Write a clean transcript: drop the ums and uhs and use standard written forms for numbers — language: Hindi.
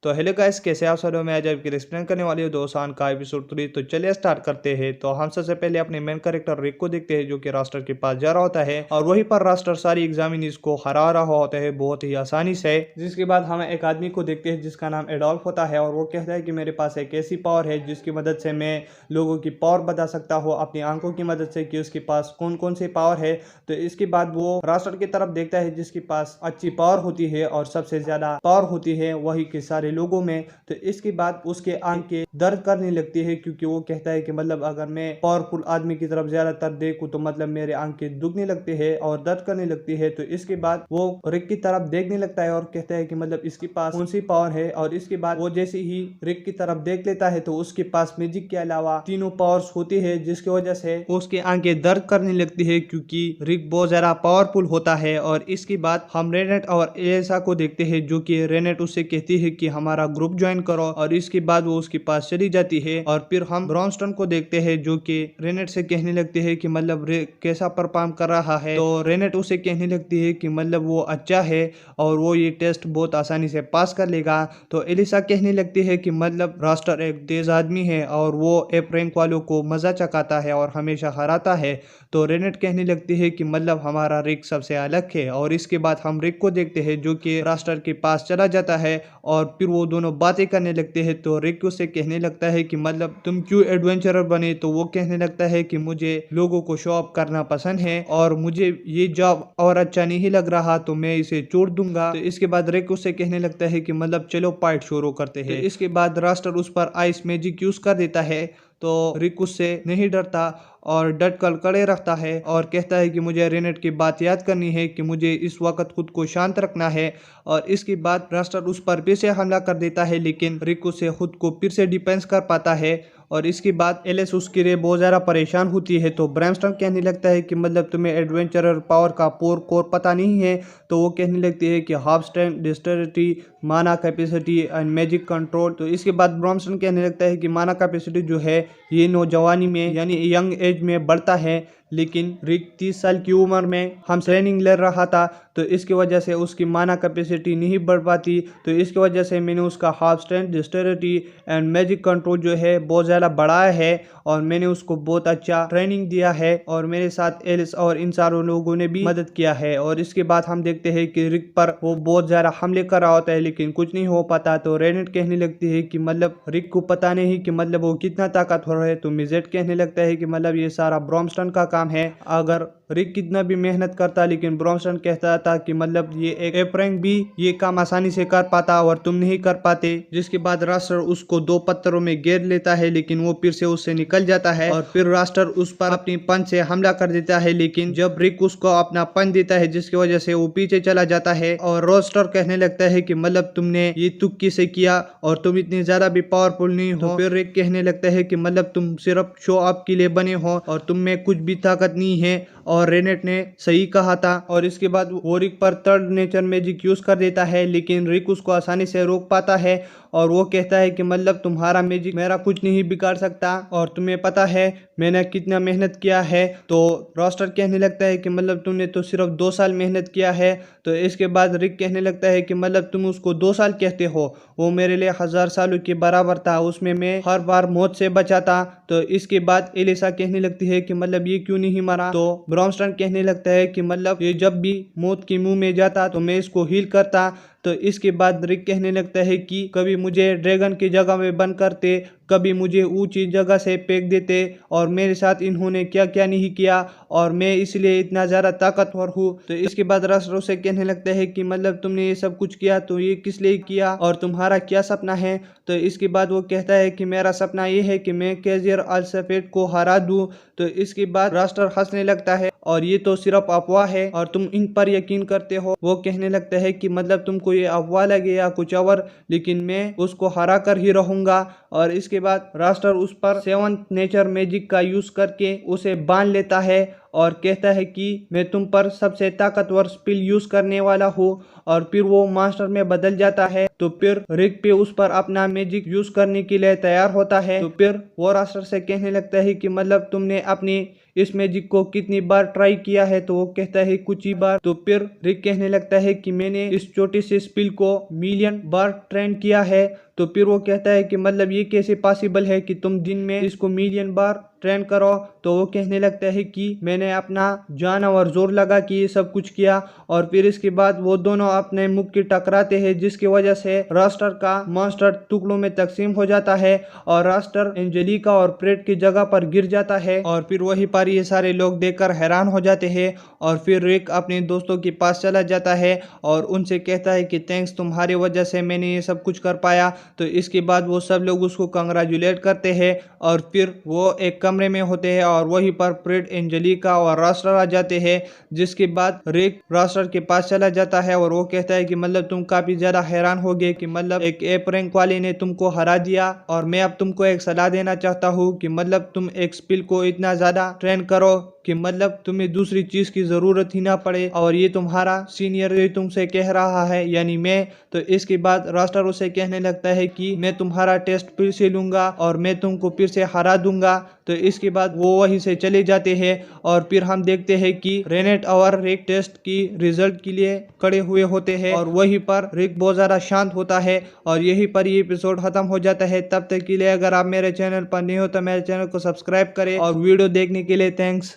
तो हेलो गाइस, कैसे आप सब? मैं आज आपकी एक्सप्लेन करने वाली हूँ दोसान का एपिसोड 3। तो चलिए स्टार्ट करते हैं। तो हम सबसे पहले अपने मेन कैरेक्टर रिक को देखते हैं, जो कि रास्टर के पास जा रहा होता है और वहीं पर रास्टर सारी एग्जामिनीज को हरा रहा होता है बहुत ही आसानी से। जिसके बाद हम एक आदमी को देखते हैं जिसका नाम एडोल्फ होता है और वो कहता है कि मेरे पास एक ऐसी पावर है जिसकी मदद से मैं लोगों की पावर बता सकता हूँ अपनी आंखों की मदद से कि उसके पास कौन कौन सी पावर है। तो इसके बाद वो रास्टर की तरफ देखता है जिसके पास अच्छी पावर होती है और सबसे ज्यादा पावर होती है वही के सारे लोगों में। तो इसके बाद उसके आंखें दर्द करने लगती है, क्योंकि वो कहता है कि मतलब अगर मैं पावरफुल आदमी की तरफ ज्यादातर देखूं तो मतलब मेरे आंखें दुखने लगती है और दर्द करने लगती है। तो इसके बाद वो रिक की तरफ देखने लगता है और कहता है कि मतलब इसके पास कौन सी पावर है। और इसके बाद वो जैसे ही रिक की तरफ देख लेता है तो उसके पास मैजिक के अलावा तीनों पावर्स होती है, जिसकी वजह से उसकी आंखें दर्द करने लगती है क्योंकि रिक बहुत ज्यादा पावरफुल होता है। और इसके बाद हम रेनेट और एलिसा को देखते हैं, जो कि रेनेट उससे कहती है कि हमारा ग्रुप ज्वाइन करो और इसके बाद वो उसके पास चली जाती है। और फिर हम ब्राउनस्टोन को देखते हैं, जो कि रेनेट से कहने लगते हैं कि मतलब कैसा परफॉर्म कर रहा है। तो रेनेट उसे कहने लगती है कि मतलब वो अच्छा है और वो ये टेस्ट बहुत आसानी से पास कर लेगा। तो एलिसा कहने लगती है कि मतलब रास्टर एक तेज आदमी है और वो एप रैंक वालों को मजा चकाता है और हमेशा हराता है। तो रेनेट कहने लगती है कि मतलब हमारा रिक सबसे अलग है। और इसके बाद हम रिक को देखते हैं, जो कि रास्टर के पास चला जाता है और फिर वो दोनों बातें करने लगते हैं। तो रिक उसे कहने लगता है कि मतलब तुम क्यों एडवेंचरर बने। तो वो कहने लगता है कि मुझे लोगों को शो ऑफ करना पसंद है और मुझे ये जॉब और अच्छा नहीं लग रहा, तो मैं इसे छोड़ दूंगा। तो इसके बाद रिक उसे कहने लगता है कि मतलब चलो फाइट शुरू करते हैं। तो इसके बाद रास्टर उस पर आइस मैजिक यूज कर देता है। तो रिक उससे नहीं डरता और डट कर खड़े रखता है और कहता है कि मुझे रेनेट की बात याद करनी है कि मुझे इस वक्त खुद को शांत रखना है। और इसके बाद रास्टर उस पर फिर से हमला कर देता है, लेकिन रिक उसे खुद को फिर से डिफेंस कर पाता है। और इसके बाद एलिस उसके लिए बहुत ज़्यादा परेशान होती है। तो ब्रैमस्टन कहने लगता है कि मतलब तुम्हें एडवेंचरर पावर का पोर कोर पता नहीं है। तो वो कहने लगती है कि हाफ स्ट्रेंथ, डिस्टेरिटी, माना कैपेसिटी एंड मैजिक कंट्रोल। तो इसके बाद ब्रैमस्टन कहने लगता है कि माना कैपेसिटी जो है ये नौजवानी में यानी यंग एज में बढ़ता है, लेकिन रिक 30 साल की उम्र में हम ट्रेनिंग ले रहा था तो इसकी वजह से उसकी माना कैपेसिटी नहीं बढ़ पाती। तो इसकी वजह से मैंने उसका half strength, dexterity and magic control जो है बहुत ज़्यादा बढ़ाया है और मैंने उसको बहुत अच्छा ट्रेनिंग दिया है और मेरे साथ एलिस और इन सारों लोगों ने भी मदद किया है। और इसके बाद हम देखते हैं कि रिक पर वो बहुत ज़्यादा हमले कर रहा होता है, लेकिन कुछ नहीं हो पाता। तो रेनेट कहने लगती है कि मतलब रिक को पता नहीं कि मतलब वो कितना ताकतवर है। तो मिजेट कहने लगता है कि मतलब ये सारा ब्रॉम्स्टन का काम है। अगर रिक कितना भी मेहनत करता, लेकिन ब्रॉम्स्टन कहता था कि मतलब ये एक एप्रैंक भी ये काम आसानी से कर पाता और तुम नहीं कर पाते। जिसके बाद रास्टर उसको 2 पत्थरों में घेर लेता है, लेकिन वो फिर से उससे निकल जाता है और फिर रास्टर उस पर अपनी पंच से हमला कर देता है। लेकिन जब रिक उसको अपना पंच देता है, जिसकी वजह से वो पीछे चला जाता है और रास्टर कहने लगता है कि मतलब तुमने ये तुक्की से किया और तुम इतनी ज्यादा भी पावरफुल नहीं हो। तो फिर रिक कहने लगता है कि मतलब तुम सिर्फ शो ऑफ के लिए बने हो और तुम में कुछ भी ताकत नहीं है। और रेनेट ने सही कहा था। और इसके बाद वो रिक पर थर्ड नेचर मैजिक यूज कर देता है, लेकिन रिक उसको आसानी से रोक पाता है और वो कहता है कि मतलब तुम्हारा मैजिक मेरा कुछ नहीं बिगाड़ सकता और तुम्हें पता है मैंने कितना मेहनत किया है। तो रास्टर कहने लगता है कि मतलब तुमने तो सिर्फ 2 साल मेहनत किया है। तो इसके बाद रिक कहने लगता है कि मतलब तुम उसको 2 साल कहते हो, वो मेरे लिए 1000 सालों के बराबर था, उसमें मैं हर बार मौत से बचा था। तो इसके बाद एलिसा कहने लगती है कि मतलब ये क्यों नहीं मरा। तो ब्राउनस्टन कहने लगता है कि मतलब ये जब भी मौत के मुंह में जाता तो मैं इसको हील करता। तो इसके बाद रिक कहने लगता है कि कभी मुझे ड्रैगन की जगह में बंद करते, कभी मुझे ऊंची जगह से फेंक देते और मेरे साथ इन्होंने क्या क्या नहीं किया और मैं इसलिए इतना ज़्यादा ताकतवर हूँ। तो इसके बाद रास्टर से कहने लगता है कि मतलब तुमने ये सब कुछ किया तो ये किस लिए किया और तुम्हारा क्या सपना है। तो इसके बाद वो कहता है कि मेरा सपना ये है कि मैं केजियर अल्सफेट को हरा दूं। तो इसके बाद रास्टर हंसने लगता है और ये तो सिर्फ अफवाह है और तुम इन पर यकीन करते हो। वो कहने लगता है कि मतलब तुमको ये अफवाह लगे या कुछ और, लेकिन मैं उसको हरा कर ही रहूंगा। और इसके बाद रास्टर उस पर 7th नेचर मैजिक का यूज करके उसे बांध लेता है और कहता है कि मैं तुम पर सबसे ताकतवर स्पिल यूज करने वाला हूँ। और फिर वो मास्टर में बदल जाता है। तो फिर रिक पे उस पर अपना मैजिक यूज करने के लिए तैयार होता है। तो फिर वो रास्टर से कहने लगता है कि मतलब तुमने अपनी इस मैजिक को कितनी बार ट्राई किया है। तो वो कहता है कुछ ही बार। तो फिर रिक कहने लगता है कि मैंने इस छोटी सी स्पिल को मिलियन बार ट्रेन किया है। तो फिर वो कहता है कि मतलब ये कैसे पॉसिबल है कि तुम दिन में इसको मिलियन बार ट्रेन करो। तो वो कहने लगता है कि मैंने अपना जान और जोर लगा कि ये सब कुछ किया। और फिर इसके बाद वो दोनों अपने मुख की टकराते हैं, जिसकी वजह से रास्टर का मॉन्स्टर टुकड़ों में तकसीम हो जाता है और रास्टर एंजेलिका और प्रेट की जगह पर गिर जाता है। और फिर वहीं पर ये सारे लोग देखकर हैरान हो जाते हैं। और फिर रिक अपने दोस्तों के पास चला जाता है और उनसे कहता है कि थैंक्स, तुम्हारी वजह से मैंने ये सब कुछ कर पाया। तो इसके बाद वो सब लोग उसको कंग्रेचुलेट करते हैं। और फिर वो एक कमरे में होते हैं और वहीं पर प्रेट, एंजेलिका और रास्टर आ जाते हैं। जिसके बाद रिक रास्टर के पास चला जाता है और वो कहता है कि मतलब तुम काफी ज्यादा हैरान हो गए कि मतलब एक एप रैंक वाले ने तुमको हरा दिया। और मैं अब तुमको एक सलाह देना चाहता हूँ कि मतलब तुम एक स्पिल को इतना ज्यादा ट्रेन करो कि मतलब तुम्हें दूसरी चीज की जरूरत ही ना पड़े। और ये तुम्हारा सीनियर ये तुमसे कह रहा है, यानी मैं। तो इसके बाद रास्टर उसे कहने लगता है कि मैं तुम्हारा टेस्ट फिर से लूंगा और मैं तुमको फिर से हरा दूंगा। तो इसके बाद वो वहीं से चले जाते हैं। और फिर हम देखते हैं कि रेनेट और रिक टेस्ट की रिजल्ट के लिए खड़े हुए होते हैं और वहीं पर रिक बहुत ज्यादा शांत होता है। और यहीं पर ये एपिसोड खत्म हो जाता है। तब तक के लिए अगर आप मेरे चैनल पर नहीं हो तो मेरे चैनल को सब्सक्राइब करें और वीडियो देखने के लिए थैंक्स।